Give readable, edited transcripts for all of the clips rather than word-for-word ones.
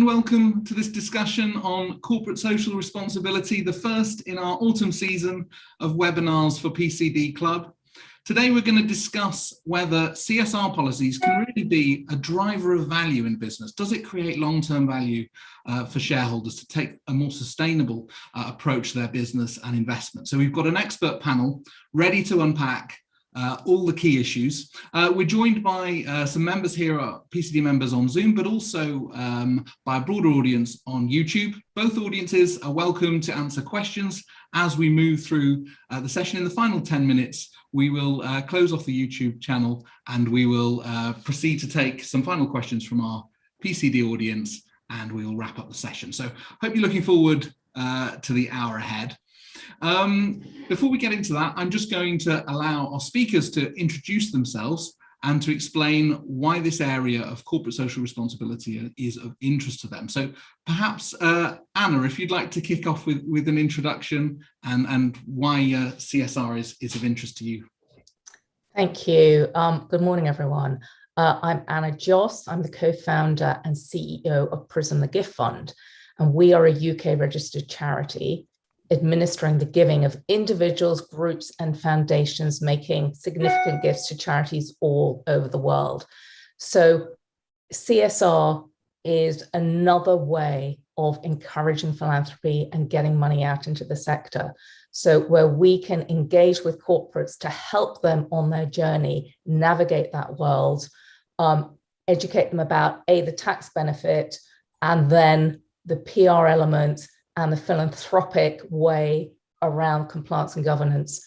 and welcome to this discussion on corporate social responsibility, the first in our autumn season of webinars for PCD Club. Today we're going to discuss whether CSR policies can really be a driver of value in business. Does it create long-term value for shareholders to take a more sustainable approach to their business and investment? So we've got an expert panel ready to unpack all the key issues. We're joined by some members here, PCD members on Zoom, but also by a broader audience on YouTube. Both audiences are welcome to answer questions as we move through the session. In the final 10 minutes, we will close off the YouTube channel and we will proceed to take some final questions from our PCD audience, and we will wrap up the session. So hope you're looking forward to the hour ahead. Before we get into that, I'm just going to allow our speakers to introduce themselves and to explain why this area of corporate social responsibility is of interest to them. So perhaps, Anna, if you'd like to kick off with an introduction and why CSR is of interest to you. Thank you. Good morning, everyone. I'm Anna Josse. I'm the co-founder and CEO of Prism, the Gift Fund, and we are a UK registered charity administering the giving of individuals, groups, and foundations making significant gifts to charities all over the world. So CSR is another way of encouraging philanthropy and getting money out into the sector. So where we can engage with corporates to help them on their journey, navigate that world, educate them about the tax benefit, and then the PR element and the philanthropic way around compliance and governance.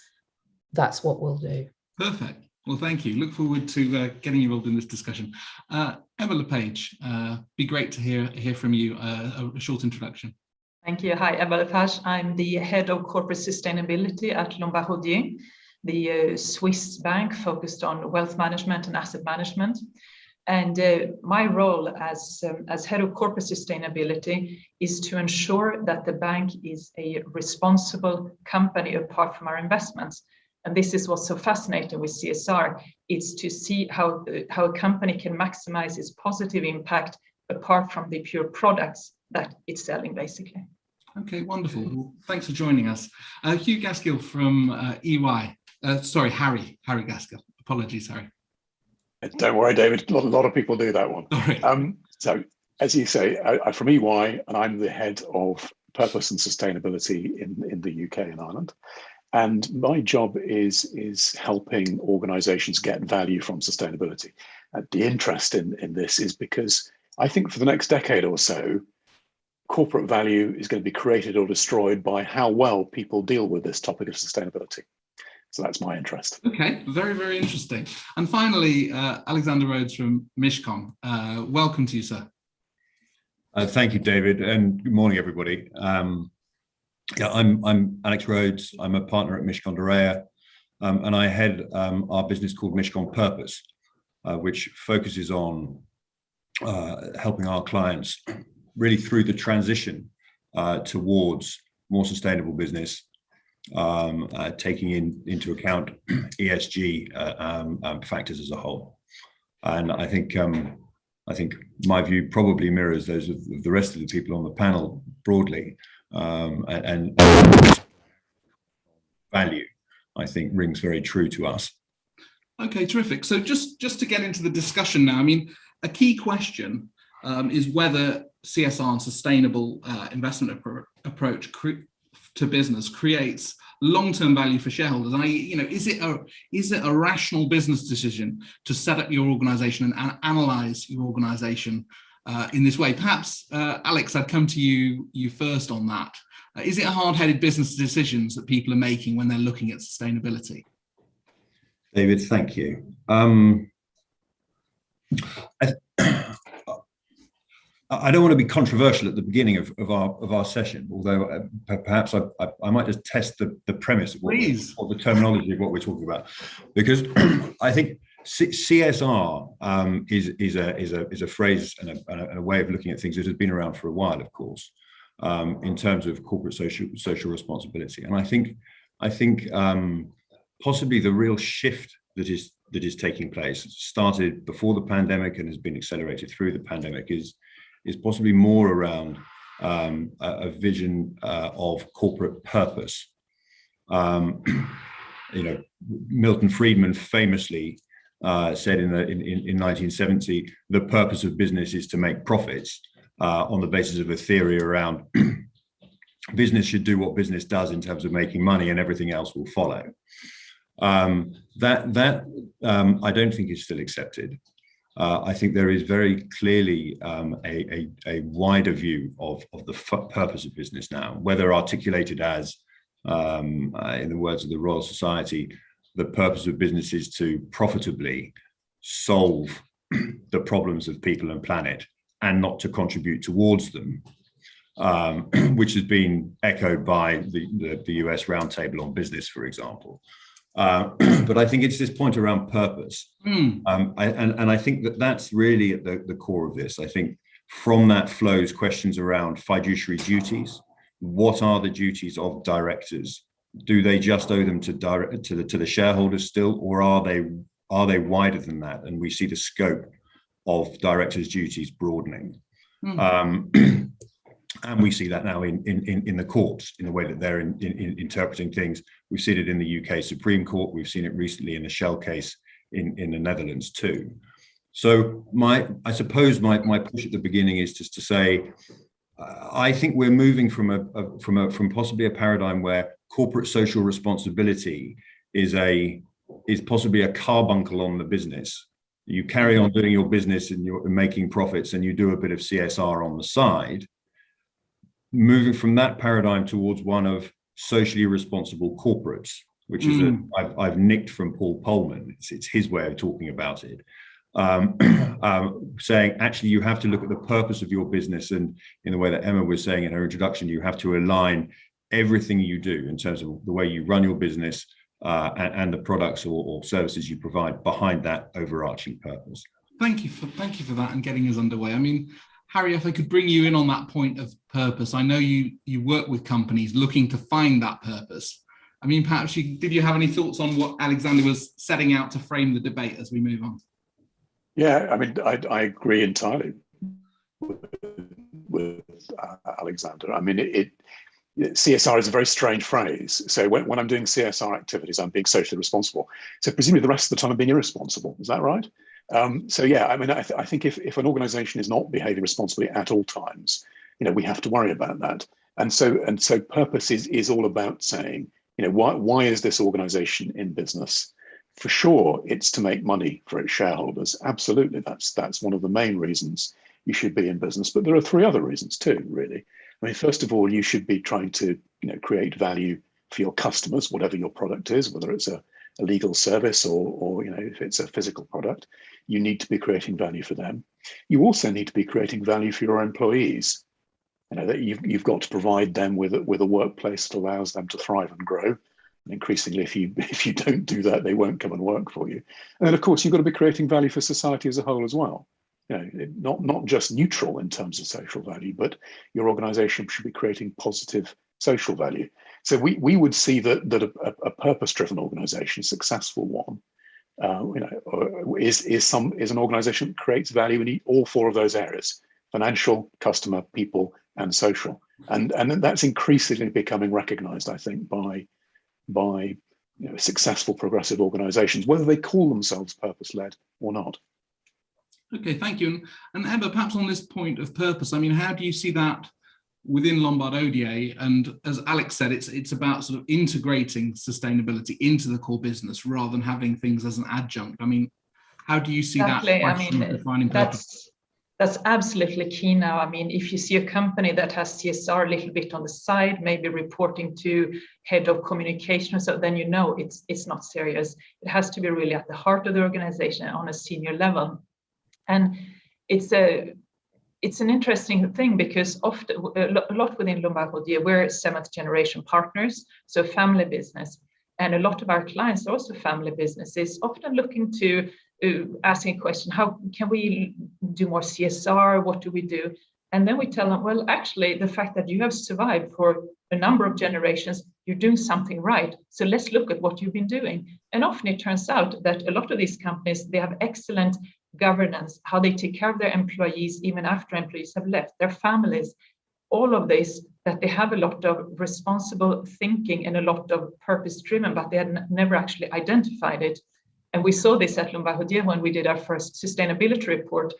That's what we'll do. Perfect. Well, thank you. Look forward to getting involved in this discussion. Ebba, LePage, be great to hear from you. A short introduction. Thank you. Hi, Ebba LePage. I'm the head of corporate sustainability at Lombard, Odier, the Swiss bank focused on wealth management and asset management. And my role as head of corporate sustainability is to ensure that the bank is a responsible company apart from our investments. And this is what's so fascinating with CSR. It's to see how a company can maximize its positive impact apart from the pure products that it's selling, basically. Okay, wonderful. Well, thanks for joining us. Hugh Gaskell from EY. Sorry, Harry Gaskell. Apologies, Harry. Don't worry, David. A lot of people do that one. So, as you say, I'm from EY, and I'm the head of purpose and sustainability in the UK and Ireland. And my job is helping organisations get value from sustainability. The interest in this is because I think for the next decade or so, corporate value is going to be created or destroyed by how well people deal with this topic of sustainability. So that's my interest. Okay, very, very interesting. And finally, Alexander Rhodes from Mishcon. Welcome to you, sir. Thank you, David, and good morning, everybody. Yeah, I'm Alex Rhodes. I'm a partner at Mishcon Reya, and I head our business called Mishcon Purpose, which focuses on helping our clients really through the transition towards more sustainable business, taking into account ESG factors as a whole. And I think my view probably mirrors those of the rest of the people on the panel broadly, and value, I think, rings very true to us. Okay, terrific. So just to get into the discussion now, I mean, a key question is whether CSR and sustainable investment approach to business creates long-term value for shareholders. Is it a rational business decision to set up your organization and analyze your organization in this way? Perhaps, Alex, I'd come to you first on that. Is it a hard-headed business decisions that people are making when they're looking at sustainability? David, thank you. I don't want to be controversial at the beginning of our session, although perhaps I might just test the premise of or the terminology of what we're talking about, because I think CSR is a phrase and a way of looking at things that has been around for a while, of course, in terms of corporate social responsibility, and I think possibly the real shift that is taking place started before the pandemic and has been accelerated through the pandemic is is possibly more around a vision of corporate purpose. Milton Friedman famously said in 1970, the purpose of business is to make profits, on the basis of a theory around business should do what business does in terms of making money, and everything else will follow. That I don't think is still accepted. I think there is very clearly a wider view of the purpose of business now, whether articulated as, in the words of the Royal Society, the purpose of business is to profitably solve the problems of people and planet, and not to contribute towards them, which has been echoed by the US Roundtable on Business, for example. But I think it's this point around purpose. And I think that's really at the core of this. I think from that flows questions around fiduciary duties. What are the duties of directors? Do they just owe them to the shareholders still, or are they wider than that? And we see the scope of directors' duties broadening. And we see that now in the courts, in the way that they're interpreting things. We've seen it in the UK Supreme Court. We've seen it recently in the Shell case in the Netherlands too. So I suppose my push at the beginning is just to say, I think we're moving from possibly a paradigm where corporate social responsibility is possibly a carbuncle on the business. You carry on doing your business and you're making profits, and you do a bit of CSR on the side. Moving from that paradigm towards one of socially responsible corporates, which is I've nicked from Paul Polman. It's his way of talking about it. Saying actually you have to look at the purpose of your business, and in the way that Emma was saying in her introduction, you have to align everything you do in terms of the way you run your business and the products or services you provide behind that overarching purpose. Thank you for that and getting us underway. I mean, Harry, if I could bring you in on that point of purpose, I know you work with companies looking to find that purpose. I mean, perhaps did you have any thoughts on what Alexander was setting out to frame the debate as we move on? Yeah, I mean, I agree entirely with Alexander. I mean, CSR is a very strange phrase. So when I'm doing CSR activities, I'm being socially responsible. So presumably the rest of the time I'm being irresponsible. Is that right? So yeah, I mean, I think if an organization is not behaving responsibly at all times, we have to worry about that. And so purpose is all about saying, why is this organization in business? For sure, it's to make money for its shareholders. Absolutely, that's one of the main reasons you should be in business. But there are three other reasons too, really. I mean, first of all, you should be trying to create value for your customers, whatever your product is, whether it's a legal service or if it's a physical product. You need to be creating value for them. You also need to be creating value for your employees. That you've got to provide them with a workplace that allows them to thrive and grow. And increasingly, if you don't do that, they won't come and work for you. And then, of course, you've got to be creating value for society as a whole as well. Not just neutral in terms of social value, but your organization should be creating positive social value. So we would see that a purpose-driven organization, a successful one, is an organization that creates value in all four of those areas: financial, customer, people, and social. And that's increasingly becoming recognized, I think, by successful progressive organizations, whether they call themselves purpose-led or not. Okay, thank you. And Ebba, perhaps on this point of purpose, I mean, how do you see that within Lombard Odier? And as Alex said, it's about sort of integrating sustainability into the core business rather than having things as an adjunct. I mean, how do you see that question of defining purpose? That's absolutely key now. I mean, if you see a company that has CSR a little bit on the side, maybe reporting to head of communication, so then it's not serious. It has to be really at the heart of the organization on a senior level. And it's an interesting thing because often a lot within Lombard Odier, we're seventh generation partners, so family business. And a lot of our clients are also family businesses, often looking to asking a question, how can we do more CSR? What do we do? And then we tell them, well, actually, the fact that you have survived for a number of generations, you're doing something right. So let's look at what you've been doing. And often it turns out that a lot of these companies, they have excellent governance, how they take care of their employees even after employees have left, their families, all of this, that they have a lot of responsible thinking and a lot of purpose driven, but they had never actually identified it. And we saw this at Lombard when we did our first sustainability report.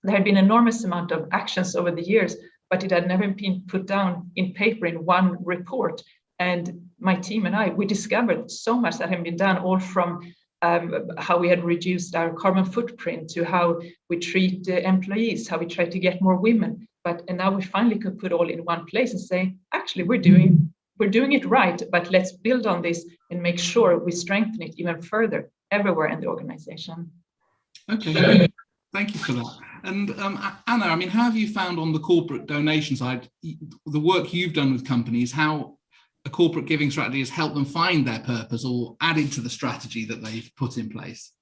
There had been an enormous amount of actions over the years, but it had never been put down in paper in one report. And my team and I, we discovered so much that had been done, all from how we had reduced our carbon footprint to how we treat employees, how we try to get more women. And now we finally could put all in one place and say, actually, we're doing it right, but let's build on this and make sure we strengthen it even further everywhere in the organization. Okay, thank you for that. And Anna, I mean, how have you found on the corporate donation side, the work you've done with companies, how a corporate giving strategy has helped them find their purpose or added to the strategy that they've put in place?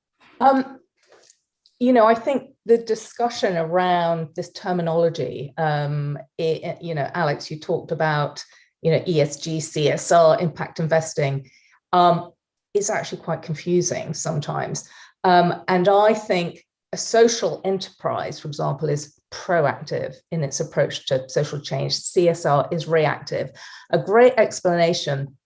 You know, I think the discussion around this terminology, you know, Alex, you talked about, you know, ESG, CSR, impact investing, is actually quite confusing sometimes. And I think a social enterprise, for example, is proactive in its approach to social change. CSR is reactive. A great explanation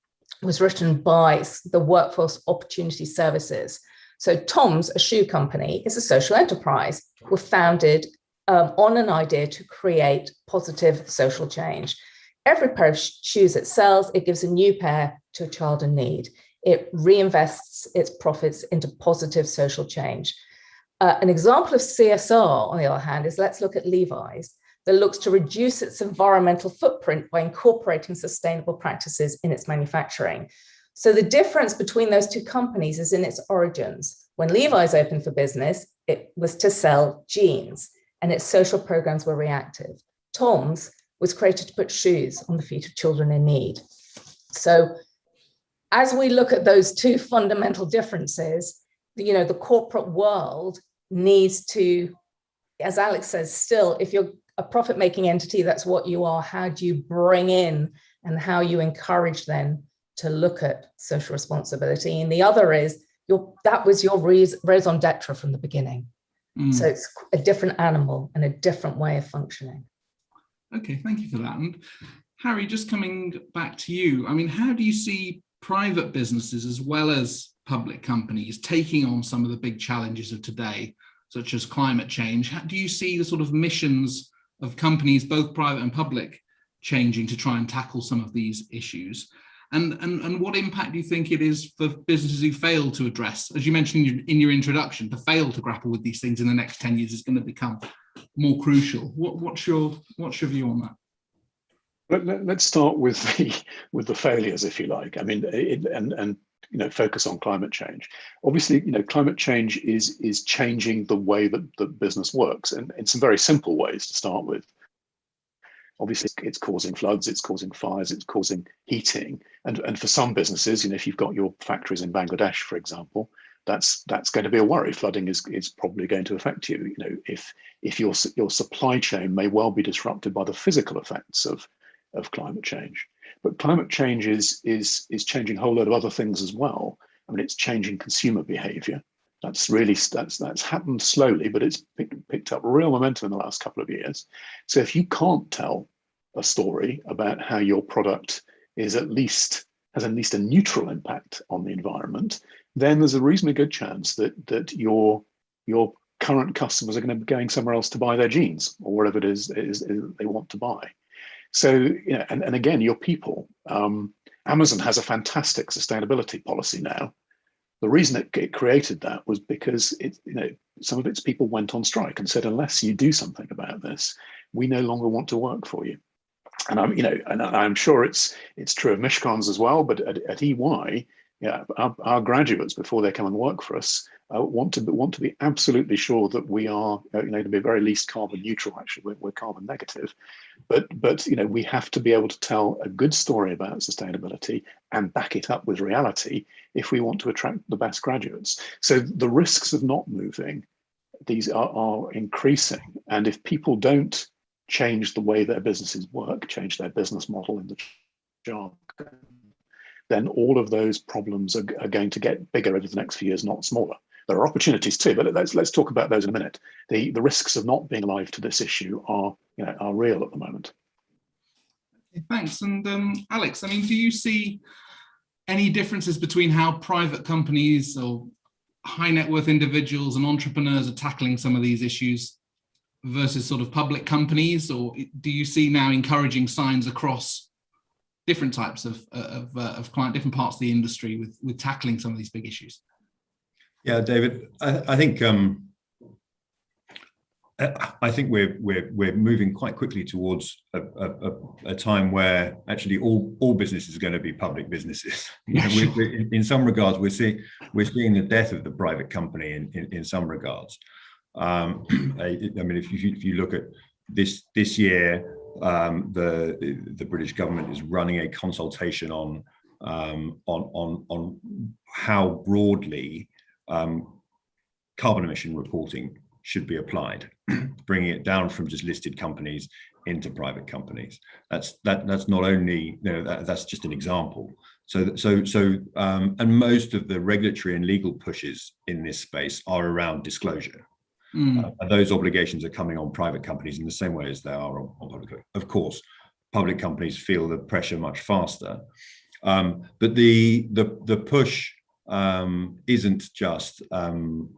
was written by the Workforce Opportunity Services. So Tom's, a shoe company, is a social enterprise. We're founded on an idea to create positive social change. Every pair of shoes it sells, it gives a new pair to a child in need. It reinvests its profits into positive social change. An example of CSR, on the other hand, is let's look at Levi's, that looks to reduce its environmental footprint by incorporating sustainable practices in its manufacturing. So the difference between those two companies is in its origins. When Levi's opened for business, it was to sell jeans, and its social programs were reactive. Tom's was created to put shoes on the feet of children in need. So as we look at those two fundamental differences, you know, the corporate world needs to, as Alex says, still, if you're a profit-making entity, that's what you are, how do you bring in and how you encourage them to look at social responsibility? And the other is, that was your raison d'etre from the beginning. So it's a different animal and a different way of functioning. Okay, thank you for that. And Harry, just coming back to you, I mean, how do you see private businesses as well as public companies taking on some of the big challenges of today, such as climate change? How do you see the sort of missions of companies, both private and public, changing to try and tackle some of these issues? And what impact do you think it is for businesses who fail to address, as you mentioned in your introduction, to fail to grapple with these things in the next 10 years is going to become more crucial? What's your view on that? Let's start with the failures, if you like. I mean, and you know, focus on climate change. Obviously, you know, climate change is changing the way that business works, and in some very simple ways to start with. Obviously, it's causing floods, it's causing fires, it's causing heating, and for some businesses, you know, if you've got your factories in Bangladesh, for example, that's going to be a worry. Flooding is probably going to affect you. You know, if your supply chain may well be disrupted by the physical effects of climate change. But climate change is changing a whole load of other things as well. I mean, it's changing consumer behavior. That's happened slowly, but it's picked up real momentum in the last couple of years. So if you can't tell a story about how your product has at least a neutral impact on the environment, then there's a reasonably good chance that your current customers are going to be going somewhere else to buy their jeans or whatever it is they want to buy. So, you know, and again, your people. Amazon has a fantastic sustainability policy now. The reason it created that was because some of its people went on strike and said, unless you do something about this, we no longer want to work for you. And I'm sure it's true of Mishcons as well. But at EY, yeah, our graduates, before they come and work for us, want to be absolutely sure that we are, to be very least carbon neutral. Actually, we're carbon negative, but you know, we have to be able to tell a good story about sustainability and back it up with reality if we want to attract the best graduates. So the risks of not moving, these are increasing, and if people don't change the way their businesses work, change their business model in the jargon, then all of those problems are going to get bigger over the next few years, not smaller. There are opportunities too, but let's talk about those in a minute. The risks of not being alive to this issue are real at the moment. Thanks. And Alex, I mean, do you see any differences between how private companies or high net worth individuals and entrepreneurs are tackling some of these issues versus sort of public companies? Or do you see now encouraging signs across different types of client, different parts of the industry with tackling some of these big issues? Yeah, David, I think we're moving quite quickly towards a time where actually all businesses are going to be public businesses. In some regards, we're seeing the death of the private company in some regards. I mean, if you look at this year, the British government is running a consultation on how broadly carbon emission reporting should be applied, bringing it down from just listed companies into private companies. That's not only, that's just an example. And most of the regulatory and legal pushes in this space are around disclosure. And those obligations are coming on private companies in the same way as they are on public. Of course, public companies feel the pressure much faster, but the push isn't just,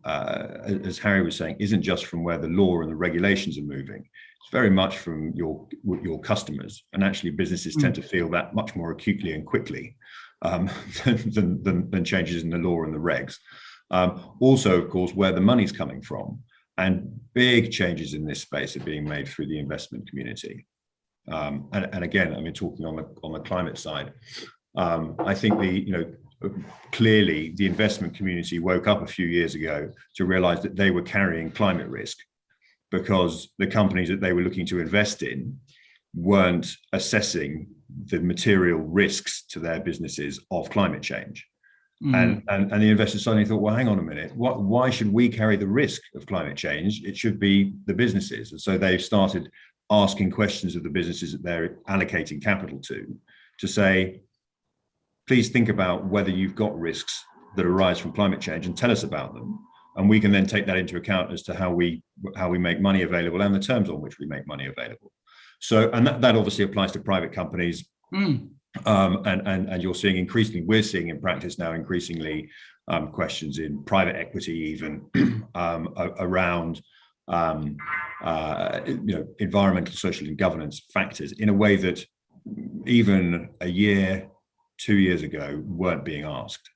as Harry was saying, isn't just from where the law and the regulations are moving. It's very much from your customers, and actually businesses tend to feel that much more acutely and quickly than changes in the law and the regs. Also, of course, where the money's coming from, and big changes in this space are being made through the investment community. And again, I mean, talking on the climate side, I think clearly the investment community woke up a few years ago to realize that they were carrying climate risk because the companies that they were looking to invest in weren't assessing the material risks to their businesses of climate change. And the investors suddenly thought, well, hang on a minute, why should we carry the risk of climate change? It should be the businesses. And so they've started asking questions of the businesses that they're allocating capital to say, please think about whether you've got risks that arise from climate change and tell us about them. And we can then take that into account as to how we make money available and the terms on which we make money available. So, and that obviously applies to private companies. And you're seeing increasingly, we're seeing in practice now increasingly questions in private equity even around environmental, social and governance factors in a way that even a year, 2 years ago weren't being asked.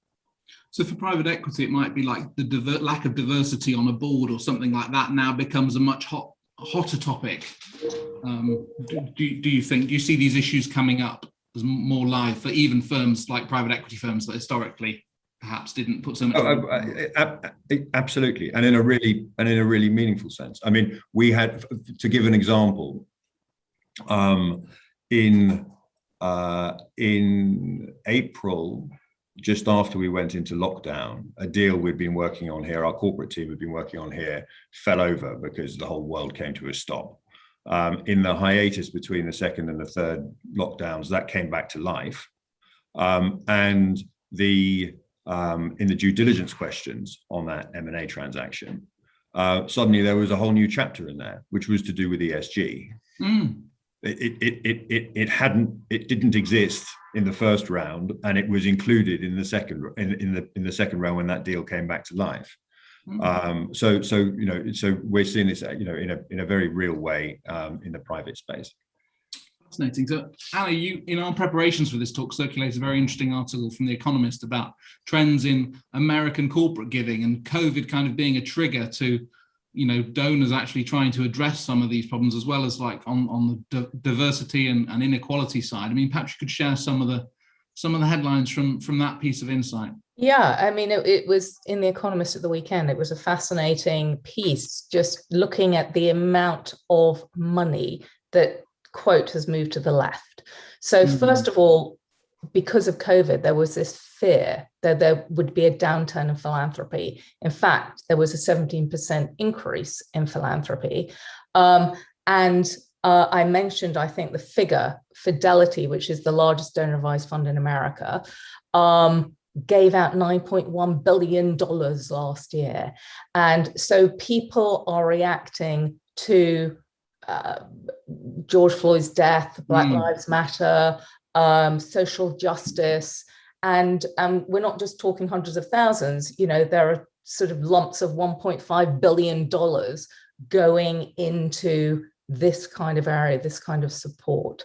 So for private equity, it might be like the lack of diversity on a board or something like that now becomes a much hotter topic. Do you see these issues coming up as more live for even firms like private equity firms that historically perhaps didn't put so much? Absolutely, and in a really meaningful sense. I mean, we had, to give an example, in April, just after we went into lockdown, a deal we'd been working on here, our corporate team had been working on here, fell over because the whole world came to a stop. In the hiatus between the second and the third lockdowns, that came back to life. And in the due diligence questions on that M&A transaction, suddenly there was a whole new chapter in there, which was to do with ESG. It didn't exist in the first round, and it was included in the second round when that deal came back to life. So we're seeing this in a very real way in the private space. Fascinating. So Anna, you in our preparations for this talk circulated a very interesting article from The Economist about trends in American corporate giving and COVID kind of being a trigger to donors actually trying to address some of these problems, as well as like on the diversity and inequality side. I mean, perhaps you could share some of the headlines from that piece of insight. Yeah, I mean, it was in The Economist at the weekend. It was a fascinating piece, just looking at the amount of money that, quote, has moved to the left. So first of all, because of COVID, there was this fear that there would be a downturn in philanthropy. In fact, there was a 17% increase in philanthropy. And I mentioned, I think, the figure, Fidelity, which is the largest donor advised fund in America, gave out $9.1 billion last year. And so people are reacting to George Floyd's death, Black Lives Matter, social justice. And we're not just talking hundreds of thousands, you know, there are sort of lumps of $1.5 billion going into this kind of area, this kind of support.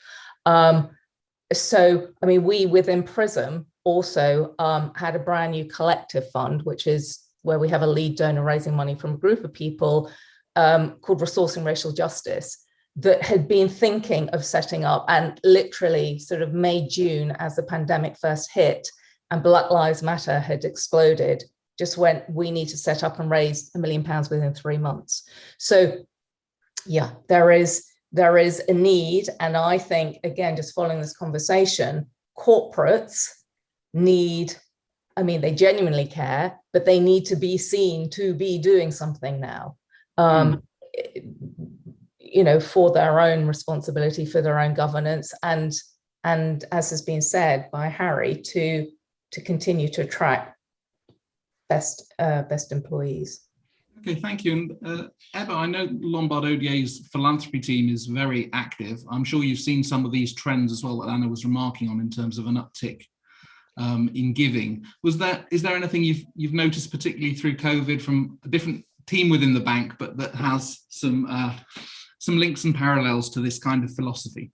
So, I mean, we within Prism also had a brand new collective fund, which is where we have a lead donor raising money from a group of people called Resourcing Racial Justice, that had been thinking of setting up, and literally sort of May, June, as the pandemic first hit and Black Lives Matter had exploded, just went, we need to set up and raise £1 million within 3 months. So yeah, there is a need. And I think, again, just following this conversation, corporates need, I mean, they genuinely care, but they need to be seen to be doing something now, you know, for their own responsibility, for their own governance, and as has been said by Harry, to continue to attract best employees. Okay, thank you. And Ebba, I know Lombard Odier's philanthropy team is very active. I'm sure you've seen some of these trends as well that Anna was remarking on in terms of an uptick in giving. Is there anything you've noticed particularly through COVID from a different team within the bank, but that has some links and parallels to this kind of philosophy?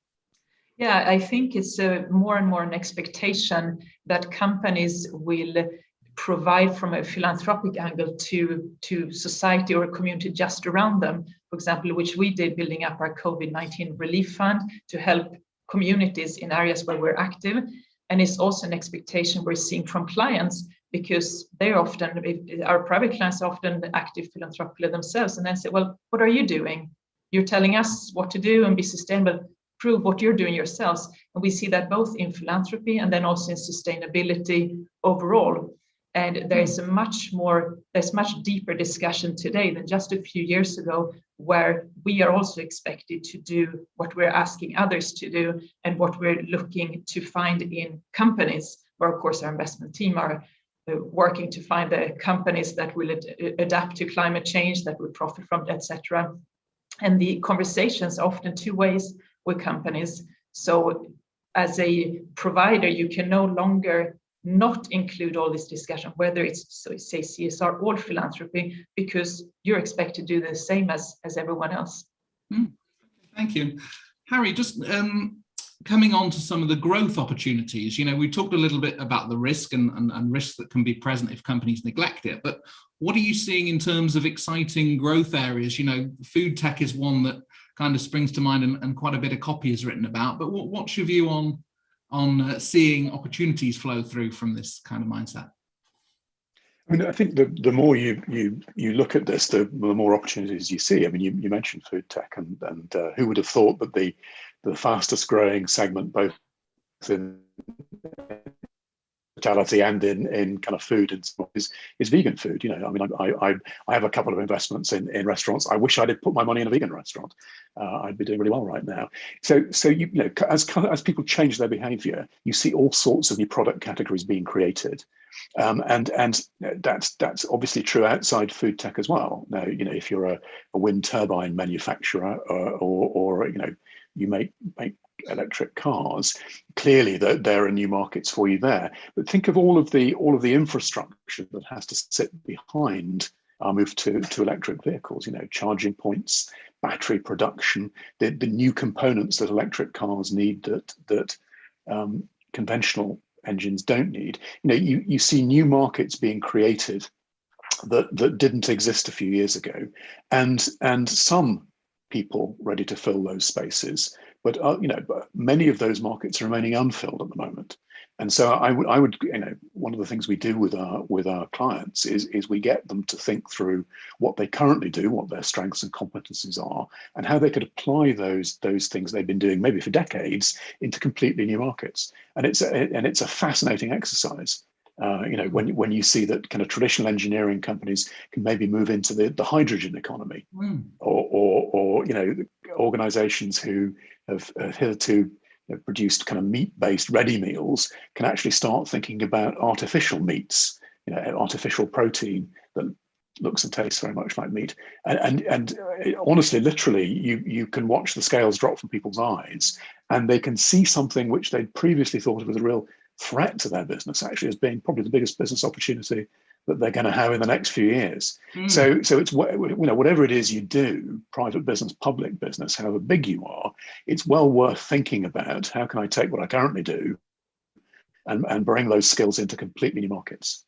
Yeah, I think it's more and more an expectation that companies will provide from a philanthropic angle to society or a community just around them. For example, which we did, building up our COVID-19 relief fund to help communities in areas where we're active. And it's also an expectation we're seeing from clients, because they're often, our private clients are often active philanthropically themselves, and then say, well, what are you doing? You're telling us what to do and be sustainable. Prove what you're doing yourselves. And we see that both in philanthropy and then also in sustainability overall. And there's much deeper discussion today than just a few years ago, where we are also expected to do what we're asking others to do and what we're looking to find in companies, where of course our investment team are working to find the companies that will adapt to climate change, that will profit from it, etc. And the conversations are often two ways with companies. So as a provider, you can no longer not include all this discussion, whether it's, so say, CSR or philanthropy, because you're expected to do the same as everyone else. Thank you. Harry, just coming on to some of the growth opportunities, you know, we talked a little bit about the risk and risks that can be present if companies neglect it, but what are you seeing in terms of exciting growth areas? You know, food tech is one that kind of springs to mind, and quite a bit of copy is written about, but what's your view on seeing opportunities flow through from this kind of mindset? I mean, I think the more you look at this, the more opportunities you see. I mean, you mentioned food tech, and who would have thought that the fastest growing segment, both in hospitality and in kind of food and stuff, is vegan food. You know, I mean, I have a couple of investments in restaurants. I wish I'd put my money in a vegan restaurant. I'd be doing really well right now. So you know, as people change their behaviour, you see all sorts of new product categories being created. And that's obviously true outside food tech as well. Now, you know, if you're a wind turbine manufacturer or you know, you make electric cars, clearly there are new markets for you there. But think of all of the infrastructure that has to sit behind our move to electric vehicles. You know, charging points, battery production, the new components that electric cars need that conventional engines don't need. You know, you see new markets being created that didn't exist a few years ago, and some people ready to fill those spaces, but you know, many of those markets are remaining unfilled at the moment. And so I would, you know, one of the things we do with our clients is we get them to think through what they currently do, what their strengths and competencies are, and how they could apply those things they've been doing maybe for decades into completely new markets. And it's a fascinating exercise. You know, when you see that kind of traditional engineering companies can maybe move into the hydrogen economy, or you know, organizations who have hitherto, produced kind of meat-based ready meals can actually start thinking about artificial meats, artificial protein that looks and tastes very much like meat. And honestly, literally, you can watch the scales drop from people's eyes, and they can see something which they'd previously thought was a real threat to their business, actually, as being probably the biggest business opportunity that they're going to have in the next few years. So it's, whatever it is you do, private business, public business, however big you are, it's well worth thinking about how can I take what I currently do and bring those skills into completely new markets.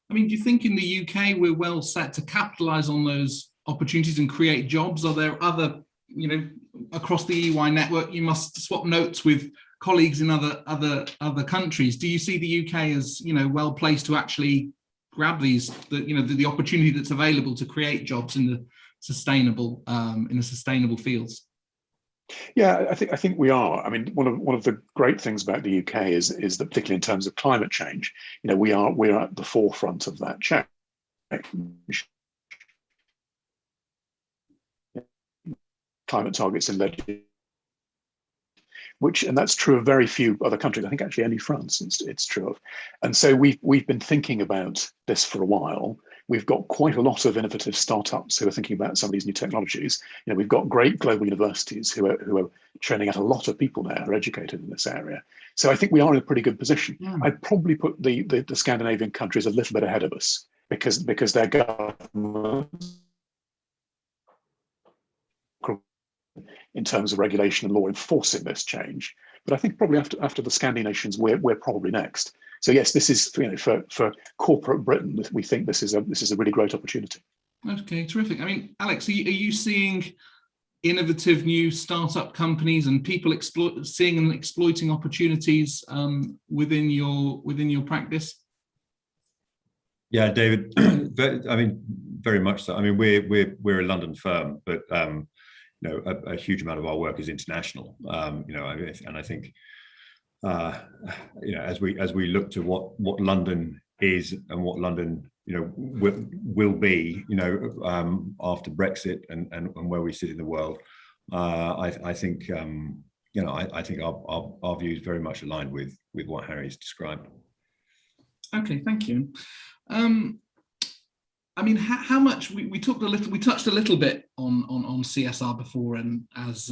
I mean, do you think in the UK we're well set to capitalize on those opportunities and create jobs? Are there other, across the EY network, you must swap notes with colleagues in other countries. Do you see the UK as, well placed to actually grab these, the opportunity that's available to create jobs in the sustainable fields? Yeah, I think we are. I mean, one of the great things about the UK is that, particularly in terms of climate change, we're at the forefront of that change. Climate targets in legislation, and that's true of very few other countries. I think actually only France it's true of. And so we've been thinking about this for a while. We've got quite a lot of innovative startups who are thinking about some of these new technologies. We've got great global universities who are training out a lot of people now who are educated in this area. So I think we are in a pretty good position. I'd probably put the Scandinavian countries a little bit ahead of us because their governments, in terms of regulation and law enforcing this change. But I think probably after the Scandi nations, we're probably next. So yes, this is for corporate Britain, we think this is a really great opportunity. Okay, terrific. I mean, Alex, are you seeing innovative new startup companies and people seeing and exploiting opportunities within your practice? Yeah, David. I mean, very much so. I mean, we're a London firm, but a huge amount of our work is international. And I think as we look to what London is and what London will be after Brexit and where we sit in the world, I think our view is very much aligned with what Harry's described. Okay, thank you. I mean, how much we touched a little bit on CSR before, and as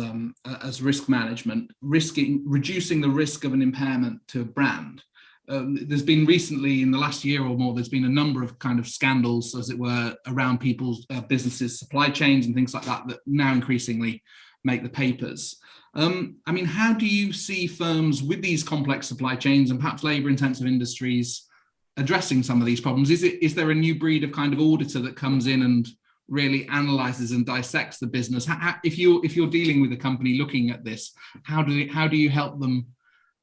risk management, reducing the risk of an impairment to a brand. There's been recently, in the last year or more, there's been a number of kind of scandals, as it were, around people's businesses, supply chains and things like that now increasingly make the papers. I mean, how do you see firms with these complex supply chains and perhaps labour-intensive industries addressing some of these problems? Is there a new breed of kind of auditor that comes in and really analyzes and dissects the business? If you're dealing with a company looking at this, how do you help them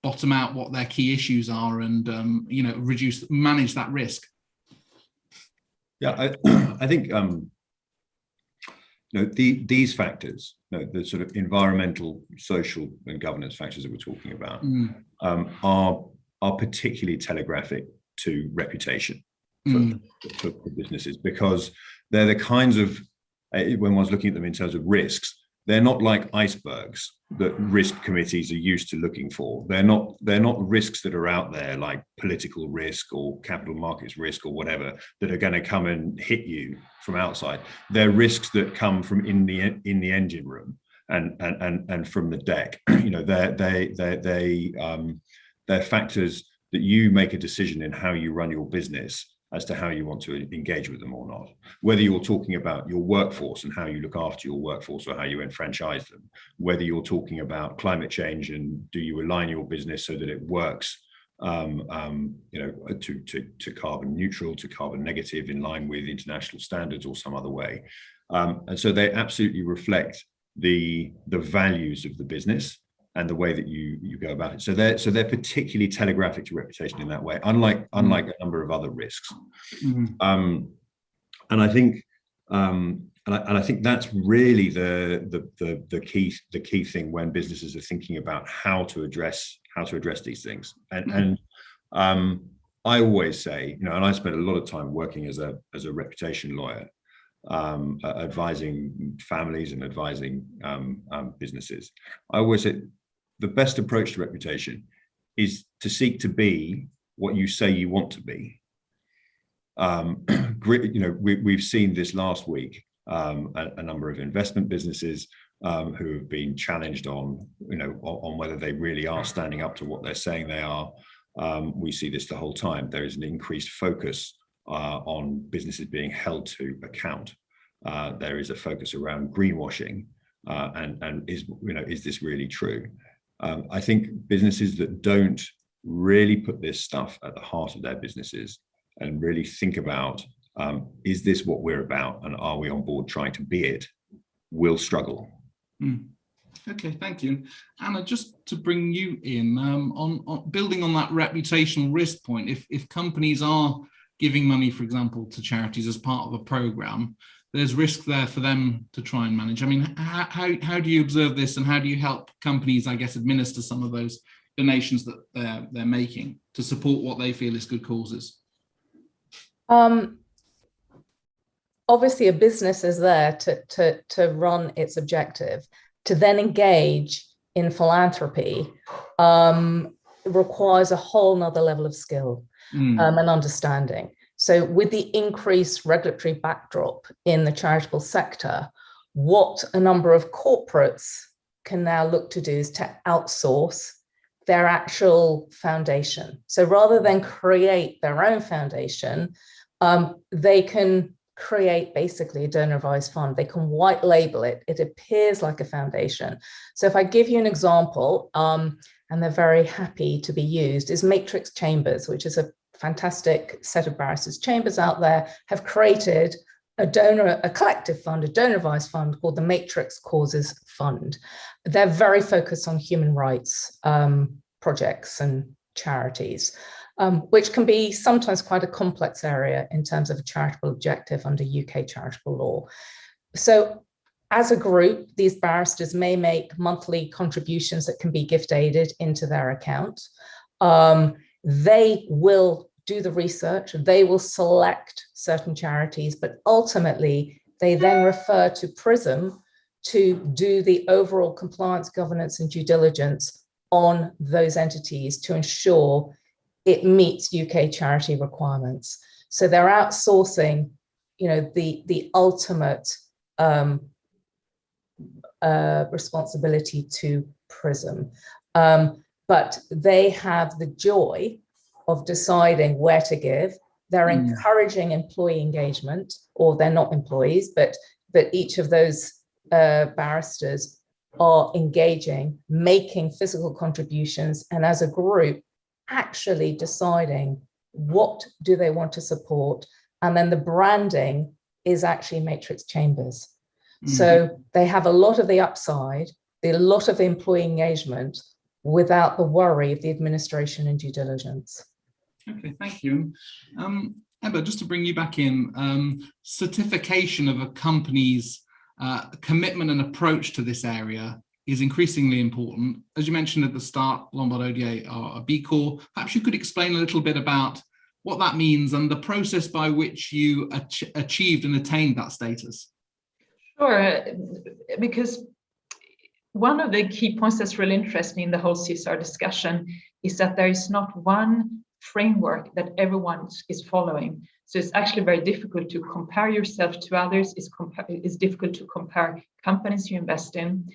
bottom out what their key issues are and manage that risk? Yeah, I think these factors, the sort of environmental, social, and governance factors that we're talking about, are particularly telegraphic to reputation for businesses, because they're the kinds of, when one's looking at them in terms of risks, they're not like icebergs that risk committees are used to looking for. They're not risks that are out there like political risk or capital markets risk or whatever that are going to come and hit you from outside. They're risks that come from in the engine room and from the deck. They're factors that you make a decision in how you run your business as to how you want to engage with them or not. Whether you're talking about your workforce and how you look after your workforce or how you enfranchise them, whether you're talking about climate change and do you align your business so that it works to carbon neutral, to carbon negative, in line with international standards or some other way. And so they absolutely reflect the values of the business and the way that you go about it. So they're particularly telegraphic to reputation in that way, unlike a number of other risks. And I think that's really the key thing when businesses are thinking about how to address these things. And I always say, and I spent a lot of time working as a reputation lawyer, advising families and advising businesses. I always say the best approach to reputation is to seek to be what you say you want to be. We've seen this last week, a number of investment businesses who have been challenged on whether they really are standing up to what they're saying they are. We see this the whole time. There is an increased focus on businesses being held to account. There is a focus around greenwashing, and is this really true? I think businesses that don't really put this stuff at the heart of their businesses and really think about, is this what we're about, and are we on board trying to be it, will struggle. Okay, thank you. Anna, just to bring you in, on building on that reputational risk point, if companies are giving money, for example, to charities as part of a program, there's risk there for them to try and manage. I mean, how do you observe this, and how do you help companies, I guess, administer some of those donations that they're making to support what they feel is good causes? Obviously, a business is there to run its objective. To then engage in philanthropy requires a whole nother level of skill and understanding. So with the increased regulatory backdrop in the charitable sector, what a number of corporates can now look to do is to outsource their actual foundation. So rather than create their own foundation, they can create basically a donor advised fund. They can white label it. It appears like a foundation. So if I give you an example, and they're very happy to be used, is Matrix Chambers, which is a fantastic set of barristers' chambers out there, have created a collective fund, a donor advised fund called the Matrix Causes Fund. They're very focused on human rights projects and charities, which can be sometimes quite a complex area in terms of a charitable objective under UK charitable law. So as a group, these barristers may make monthly contributions that can be gift aided into their account. They will do the research, they will select certain charities, but ultimately they then refer to Prism to do the overall compliance, governance, and due diligence on those entities to ensure it meets UK charity requirements. So they're outsourcing, the ultimate responsibility to Prism. But they have the joy of deciding where to give. They're encouraging employee engagement, or they're not employees, but each of those barristers are engaging, making physical contributions, and as a group, actually deciding what do they want to support. And then the branding is actually Matrix Chambers. So they have a lot of the upside, a lot of the employee engagement, without the worry of the administration and due diligence. Okay, thank you. Ebba, just to bring you back in, certification of a company's commitment and approach to this area is increasingly important. As you mentioned at the start, Lombard Odier are a B-Corp. Perhaps you could explain a little bit about what that means and the process by which you achieved and attained that status. Sure, because one of the key points that's really interesting in the whole CSR discussion is that there is not one framework that everyone is following. So it's actually very difficult to compare yourself to others. It's difficult to compare companies you invest in.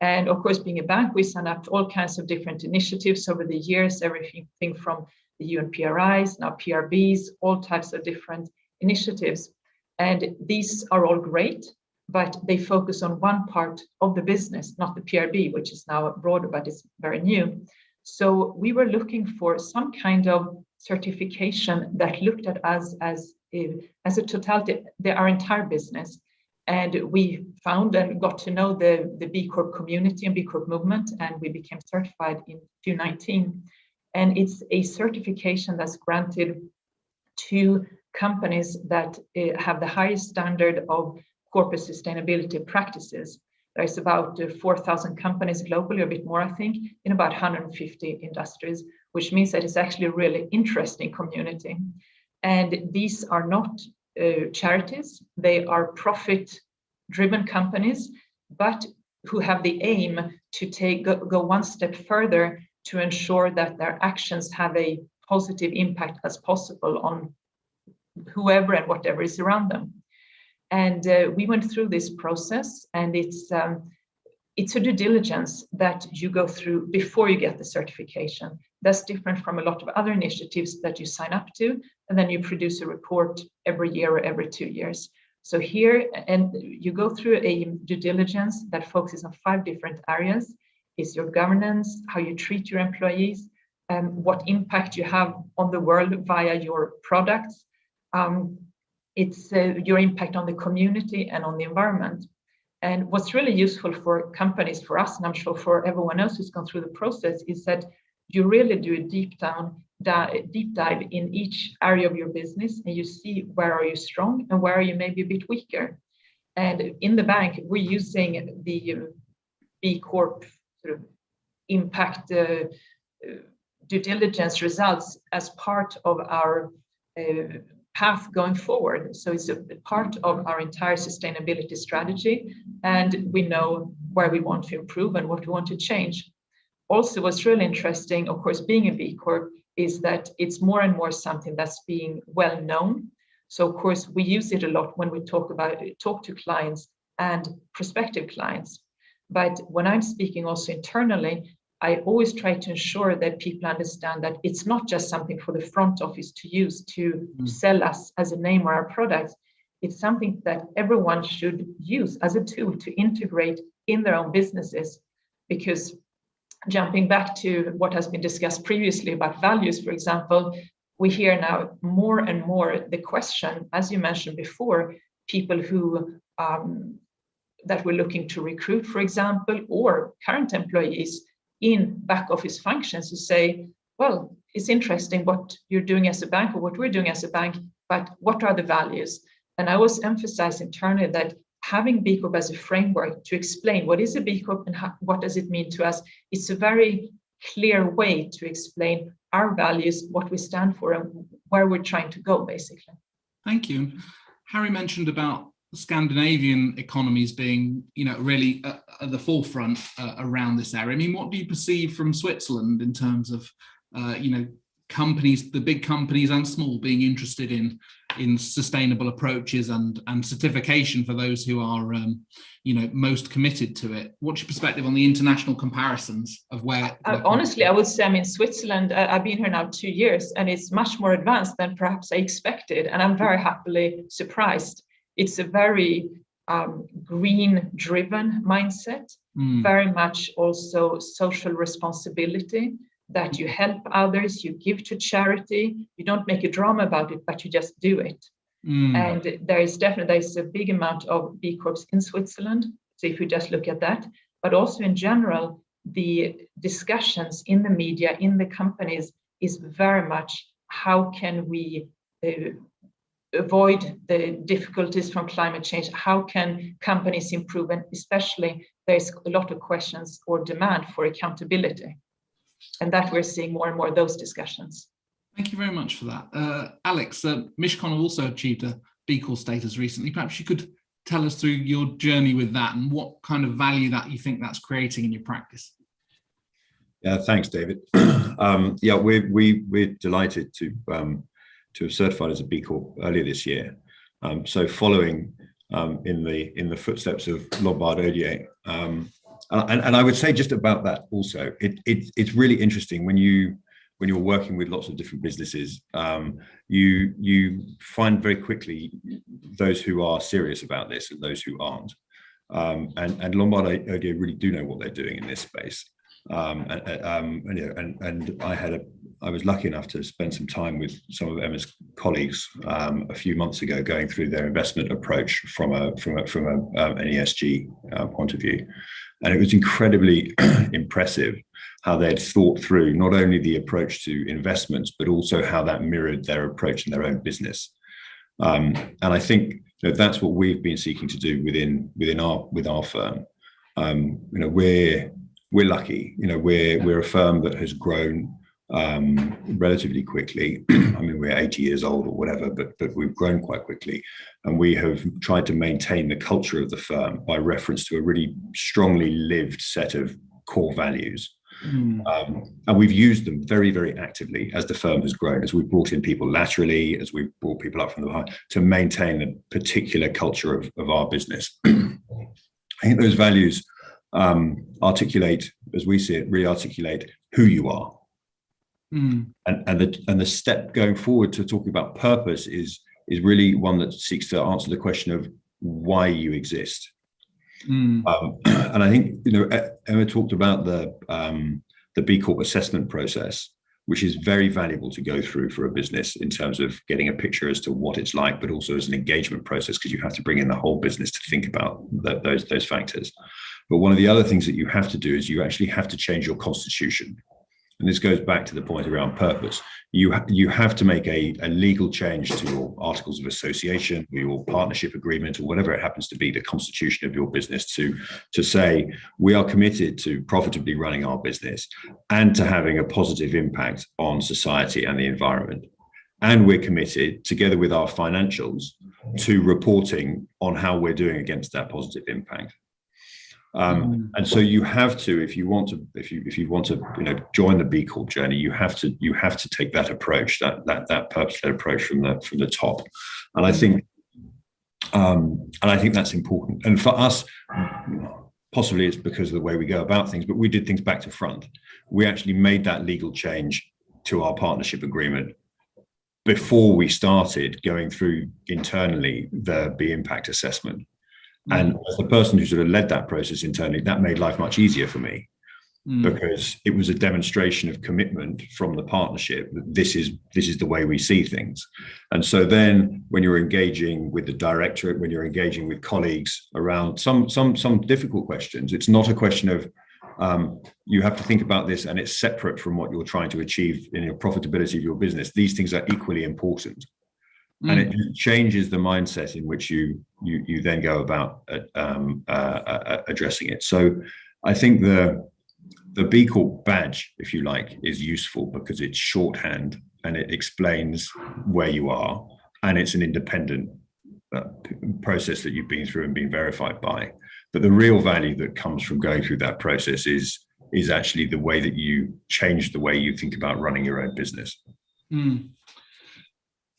And of course, being a bank, we sign up to all kinds of different initiatives over the years, everything from the UNPRIs, now PRBs, all types of different initiatives. And these are all great, but they focus on one part of the business, not the PRB, which is now broader, but it's very new. So we were looking for some kind of certification that looked at us as a totality, our entire business. And we found and got to know the B-Corp community and B-Corp movement, and we became certified in 2019. And it's a certification that's granted to companies that have the highest standard of corporate sustainability practices. There's about 4,000 companies globally, a bit more, I think, in about 150 industries, which means that it's actually a really interesting community. And these are not charities, they are profit-driven companies, but who have the aim to go one step further to ensure that their actions have a positive impact as possible on whoever and whatever is around them. And we went through this process, and it's a due diligence that you go through before you get the certification. That's different from a lot of other initiatives that you sign up to, and then you produce a report every year or every 2 years. So here, and you go through a due diligence that focuses on 5 different areas. Is your governance, how you treat your employees, what impact you have on the world via your products. It's your impact on the community and on the environment. And what's really useful for companies, for us, and I'm sure for everyone else who's gone through the process, is that you really do a deep dive in each area of your business, and you see where are you strong and where are you maybe a bit weaker. And in the bank, we're using the B-Corp sort of impact due diligence results as part of our path going forward. So it's a part of our entire sustainability strategy, and we know where we want to improve and what we want to change. Also, what's really interesting, of course, being a B Corp, is that it's more and more something that's being well known. So of course, we use it a lot when we talk to clients and prospective clients. But when I'm speaking also internally, I always try to ensure that people understand that it's not just something for the front office to use to sell us as a name or our products. It's something that everyone should use as a tool to integrate in their own businesses. Because jumping back to what has been discussed previously about values, for example, we hear now more and more the question, as you mentioned before, people who that we're looking to recruit, for example, or current employees in back office functions, who say, well, it's interesting what you're doing as a bank or what we're doing as a bank, but what are the values? And I always emphasize internally that having B Corp as a framework to explain what is a B Corp and what does it mean to us, it's a very clear way to explain our values, what we stand for, and where we're trying to go, basically. Thank you. Harry mentioned about Scandinavian economies being, really at the forefront around this area. I mean, what do you perceive from Switzerland in terms of, companies, the big companies and small, being interested in sustainable approaches and certification for those who are, most committed to it? What's your perspective on the international comparisons of where? Honestly, I would say, Switzerland, I've been here now 2 years, and it's much more advanced than perhaps I expected, and I'm very happily surprised. It's a very green-driven mindset, very much also social responsibility, that you help others, you give to charity, you don't make a drama about it, but you just do it. And there's a big amount of B Corps in Switzerland, so if you just look at that, but also in general, the discussions in the media, in the companies, is very much how can we avoid the difficulties from climate change? How can companies improve? And especially, there's a lot of questions or demand for accountability. And that we're seeing more and more of those discussions. Thank you very much for that. Alex, Mishcon also achieved a B Corp status recently. Perhaps you could tell us through your journey with that and what kind of value that you think that's creating in your practice. Yeah, thanks, David. We're delighted to have certified as a B Corp earlier this year. So following in the footsteps of Lombard, Odier, and I would say just about that also, it's really interesting when you're working with lots of different businesses, you find very quickly those who are serious about this and those who aren't. And Lombard, Odier really do know what they're doing in this space. I was lucky enough to spend some time with some of Emma's colleagues a few months ago, going through their investment approach from an ESG point of view, and it was incredibly impressive how they'd thought through not only the approach to investments but also how that mirrored their approach in their own business. And I think that's what we've been seeking to do with our firm. We're lucky. We're a firm that has grown relatively quickly. I mean, we're 80 years old or whatever, but we've grown quite quickly. And we have tried to maintain the culture of the firm by reference to a really strongly lived set of core values. And we've used them very, very actively as the firm has grown, as we've brought in people laterally, as we've brought people up from the behind to maintain the particular culture of our business. I think those values articulate, as we see it, really articulate who you are. And the step going forward to talking about purpose is really one that seeks to answer the question of why you exist. And I think, you know, Emma talked about the B-Corp assessment process, which is very valuable to go through for a business in terms of getting a picture as to what it's like, but also as an engagement process, because you have to bring in the whole business to think about those factors. But one of the other things that you have to do is you actually have to change your constitution. And this goes back to the point around purpose. You have to make a legal change to your articles of association, or your partnership agreement, or whatever it happens to be, the constitution of your business, to say we are committed to profitably running our business and to having a positive impact on society and the environment. And we're committed, together with our financials, to reporting on how we're doing against that positive impact. And so you have to, if you want to, you know, join the B Corp journey, you have to take that approach, that purpose-led approach from the top. And I think that's important. And for us, possibly it's because of the way we go about things, but we did things back to front. We actually made that legal change to our partnership agreement before we started going through internally the B impact assessment. And as the person who sort of led that process internally, that made life much easier for me, because it was a demonstration of commitment from the partnership that this is the way we see things. And so then when you're engaging with the directorate, when you're engaging with colleagues around some difficult questions, it's not a question of you have to think about this and it's separate from what you're trying to achieve in your profitability of your business. These things are equally important. And it changes the mindset in which you then go about addressing it. So I think the B Corp badge, if you like, is useful because it's shorthand and it explains where you are, and it's an independent process that you've been through and been verified by. But the real value that comes from going through that process is actually the way that you change the way you think about running your own business.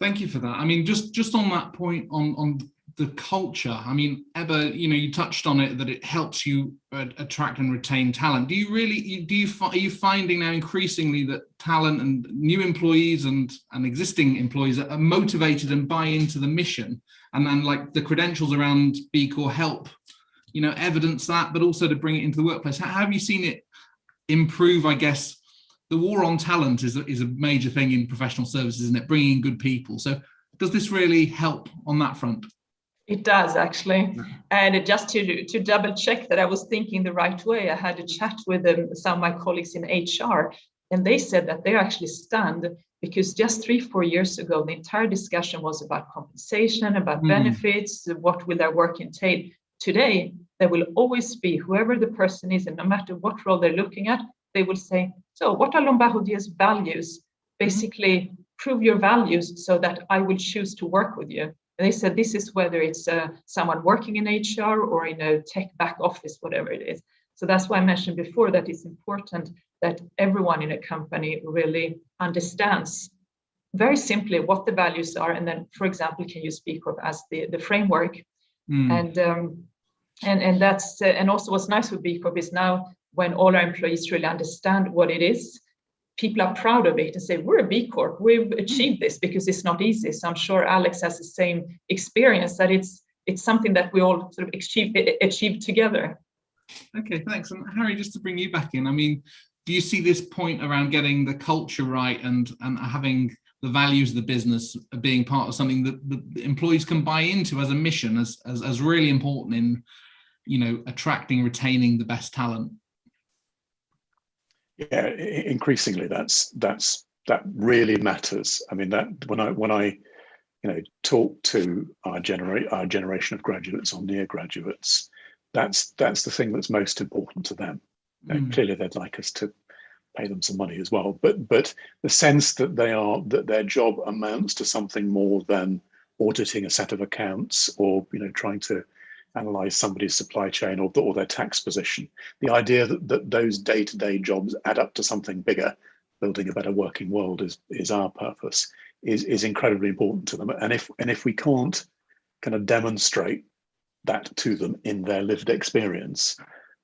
Thank you for that. I mean, just on that point on the culture, I mean, Ebba, you know, you touched on it, that it helps you attract and retain talent. Are you finding now increasingly that talent and new employees and existing employees are motivated and buy into the mission, and then like the credentials around B Corp help, you know, evidence that, but also to bring it into the workplace? How have you seen it improve? I guess the war on talent is a major thing in professional services, isn't it? Bringing in good people. So does this really help on that front? It does, actually. And just to double check that I was thinking the right way, I had a chat with some of my colleagues in HR, and they said that they're actually stunned because just 3-4 years ago, the entire discussion was about compensation, about benefits, what will their work entail. Today, there will always be, whoever the person is, and no matter what role they're looking at, they will say, so what are Lombard's values? Basically, prove your values so that I will choose to work with you. And they said, this is whether it's someone working in HR or in a tech back office, whatever it is. So that's why I mentioned before that it's important that everyone in a company really understands very simply what the values are. And then, for example, can use B-Corp as the framework. And that's, and also what's nice with B-Corp is now when all our employees really understand what it is, people are proud of it and say, we're a B Corp, we've achieved this, because it's not easy. So I'm sure Alex has the same experience, that it's something that we all sort of achieve together. Okay, thanks. And Harry, just to bring you back in, I mean, do you see this point around getting the culture right and having the values of the business being part of something that the employees can buy into as a mission as really important in, you know, attracting, retaining the best talent? Yeah, increasingly that really matters. I mean, that when I talk to our generation of graduates or near graduates, that's the thing that's most important to them. Clearly, they'd like us to pay them some money as well. But the sense that their job amounts to something more than auditing a set of accounts, or trying to analyze somebody's supply chain or their tax position. The idea that those day-to-day jobs add up to something bigger, building a better working world is our purpose, is incredibly important to them. And if we can't kind of demonstrate that to them in their lived experience,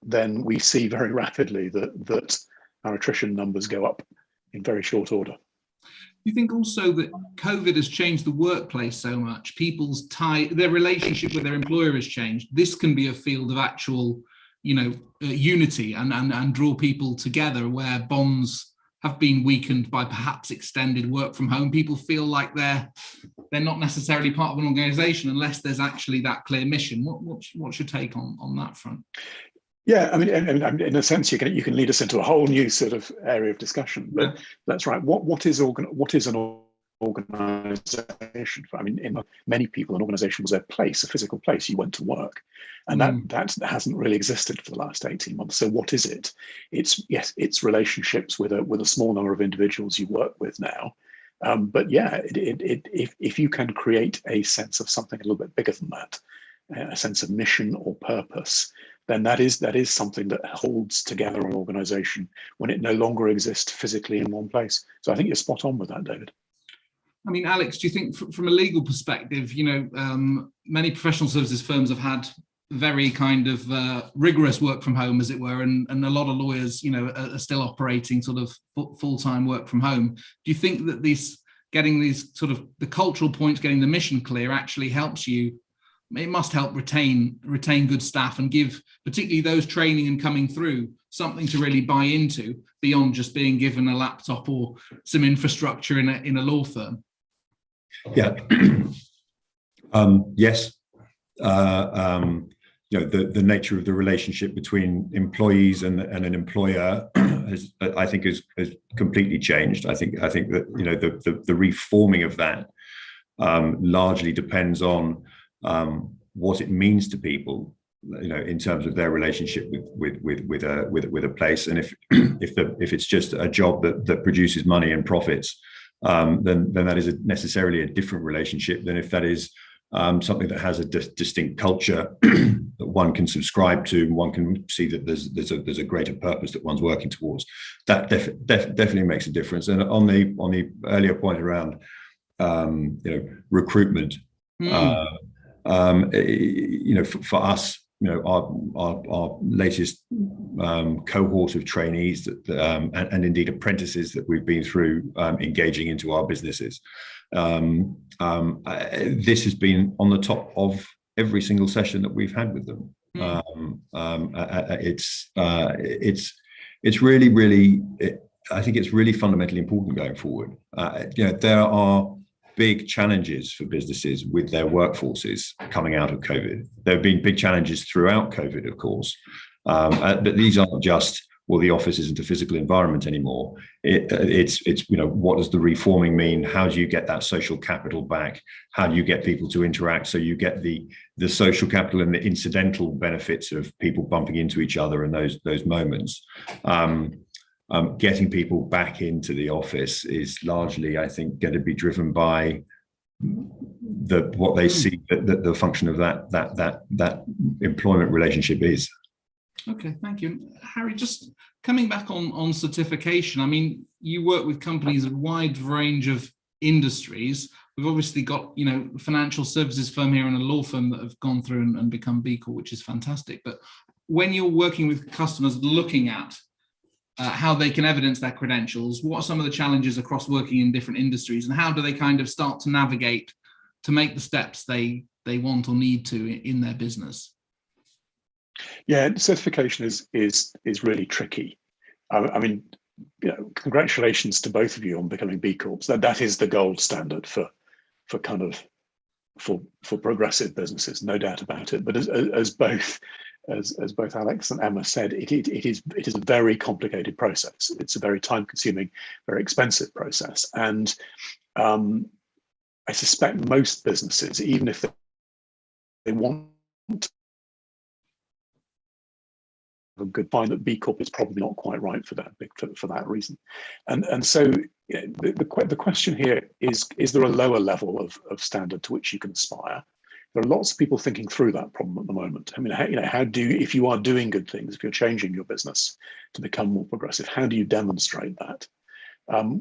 then we see very rapidly that our attrition numbers go up in very short order. Do you think also that COVID has changed the workplace so much? People's their relationship with their employer has changed. This can be a field of actual, unity and draw people together, where bonds have been weakened by perhaps extended work from home. People feel like they're not necessarily part of an organisation unless there's actually that clear mission. What's your take on that front? Yeah, I mean, in a sense, you can lead us into a whole new sort of area of discussion. But that's right. What is an organisation? I mean, in many people, an organisation was a place, a physical place you went to work, and that hasn't really existed for the last 18 months. So what is it? It's relationships with a small number of individuals you work with now. But yeah, if you can create a sense of something a little bit bigger than that, a sense of mission or purpose, then that is something that holds together an organization when it no longer exists physically in one place. So I think you're spot on with that, David. I mean, Alex, do you think from a legal perspective, many professional services firms have had very kind of rigorous work from home, as it were, and a lot of lawyers, are still operating sort of full-time work from home. Do you think that getting these sort of the cultural points, getting the mission clear actually helps you? It must help retain good staff and give particularly those training and coming through something to really buy into beyond just being given a laptop or some infrastructure in a law firm. Yeah. Yes. The nature of the relationship between employees and an employer has completely changed. I think that the reforming of that largely depends on what it means to people, in terms of their relationship with a place. And if it's just a job that produces money and profits, then that is necessarily a different relationship than if that is something that has a distinct culture that one can subscribe to, and one can see that there's a greater purpose that one's working towards. That definitely makes a difference. And on the earlier point around recruitment. For us, our latest cohort of trainees and indeed apprentices that we've been through engaging into our businesses, this has been on the top of every single session that we've had with them. It's really I think it's really fundamentally important going forward. There are big challenges for businesses with their workforces coming out of COVID. There have been big challenges throughout COVID, of course, but these aren't just, well, the office isn't a physical environment anymore. It's what does the reforming mean? How do you get that social capital back? How do you get people to interact so you get the social capital and the incidental benefits of people bumping into each other in those moments? Getting people back into the office is largely, I think, going to be driven by what they see that the function of that employment relationship is. Okay, thank you. Harry, just coming back on certification, I mean, you work with companies of a wide range of industries. We've obviously got, a financial services firm here and a law firm that have gone through and become B-Corp, which is fantastic. But when you're working with customers looking at how they can evidence their credentials, what are some of the challenges across working in different industries, and how do they kind of start to navigate to make the steps they want or need to in their business? Yeah, certification is really tricky. I mean, congratulations to both of you on becoming B Corps. That is the gold standard for progressive businesses, no doubt about it. But as both Alex and Emma said, it is a very complicated process. It's a very time-consuming, very expensive process, and I suspect most businesses, even if they want a good find that B-Corp is probably not quite right for that reason. And so the question here is there a lower level of standard to which you can aspire? There are lots of people thinking through that problem at the moment. I mean, if you are doing good things, if you're changing your business to become more progressive, how do you demonstrate that?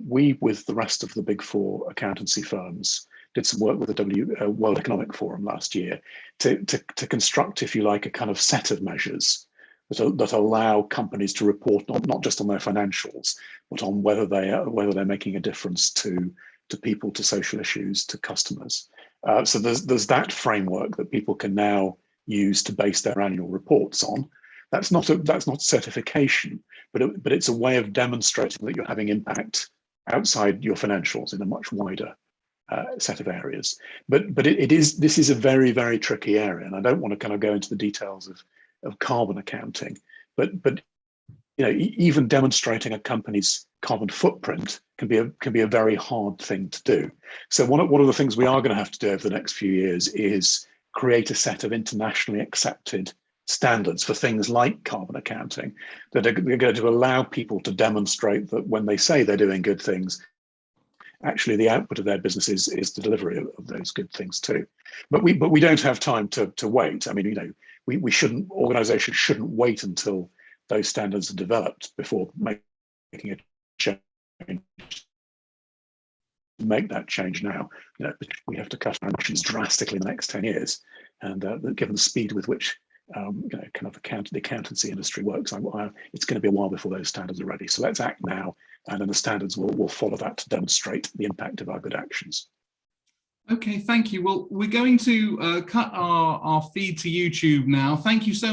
We, with the rest of the big four accountancy firms, did some work with the World Economic Forum last year to construct, if you like, a kind of set of measures that allow companies to report not just on their financials, but on whether they're making a difference to people, to social issues, to customers. So there's that framework that people can now use to base their annual reports on. That's not certification, but it's a way of demonstrating that you're having impact outside your financials in a much wider set of areas. But this is a very, very tricky area, and I don't want to kind of go into the details of carbon accounting, but even demonstrating a company's carbon footprint can be a very hard thing to do. So one of the things we are going to have to do over the next few years is create a set of internationally accepted standards for things like carbon accounting that are going to allow people to demonstrate that when they say they're doing good things, actually the output of their business is the delivery of those good things too. But we don't have time to wait. I mean, organizations shouldn't wait until those standards are developed before making a change. Make that change now. We have to cut our emissions drastically in the next 10 years, and given the speed with which kind of the accountancy industry works, it's going to be a while before those standards are ready. So let's act now, and then the standards will follow that to demonstrate the impact of our good actions. Okay, thank you. Well, we're going to cut our feed to YouTube now. Thank you so